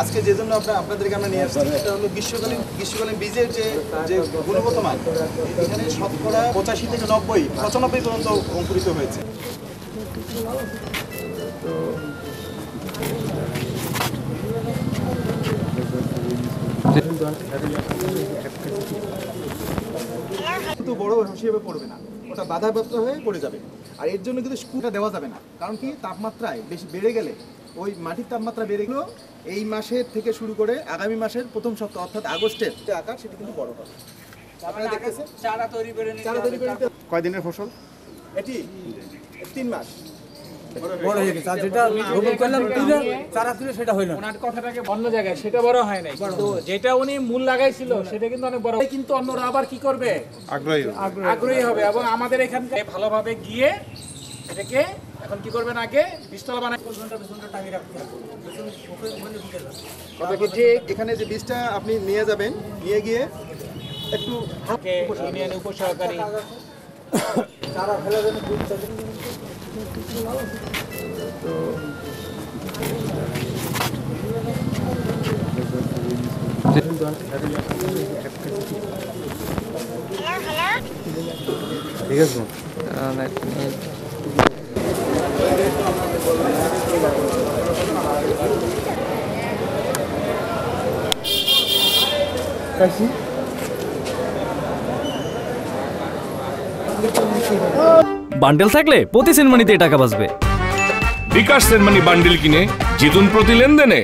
আজকে যে জন্য আপনাদেরকে আমরা নিয়ে আসছি এটা হলো গ্রীষ্মকালীন বীজের যে গুণগত মান এখানে শতকরা 85 থেকে 90 95 পর্যন্ত অঙ্কুরিত হয়েছে। কিন্তু বড় হিসেবে পড়বে না, ওটা বাধাপ্রাপ্ত হয়ে পড়ে যাবে। আর এর জন্য কিন্তু স্কুটা দেওয়া যাবে না, কারণ কি তাপমাত্রায় বেশি বেড়ে গেলে ওই মাটির তাপমাত্রা বেড়ে গেলেও এই মাসের থেকে শুরু করে আগামী মাসের প্রথম সপ্তাহ অর্থাৎ আগস্টের যে আকার সেটা কিন্তু বড় হবে। আপনারা দেখতেছেন চারা তৈরি করে নিতে কয় দিনের ফসল? এটি 3 মাস বড় হয়ে গেছে। আর যেটা রোপণ করলাম চারা তুলে সেটা হইল না। ওনার কথাটাকে অন্য জায়গায় সেটা বড় হয় নাই, তো যেটা উনি মূল লাগাইছিল সেটা কিন্তু অনেক বড়। কিন্তু অন্যরা আবার কি করবে? আগ্রহী হবে এবং আমাদের এখানকার ভালোভাবে গিয়ে এটাকে এখন কি করবেন, আগে বীজতলা বানায় যে এখানে যে বীজটা আপনি নিয়ে যাবেন, নিয়ে গিয়ে একটু ইউনিয়নের উপসহকারী চারা ফেলে দেবেন। ঠিক আছে বান্ডেল থাকলে প্রতি সেনমানিতে টাকা বাঁচবে। বিকাশ সেনমানি বান্ডেল কিনে জিতুন প্রতি লেনদেনে।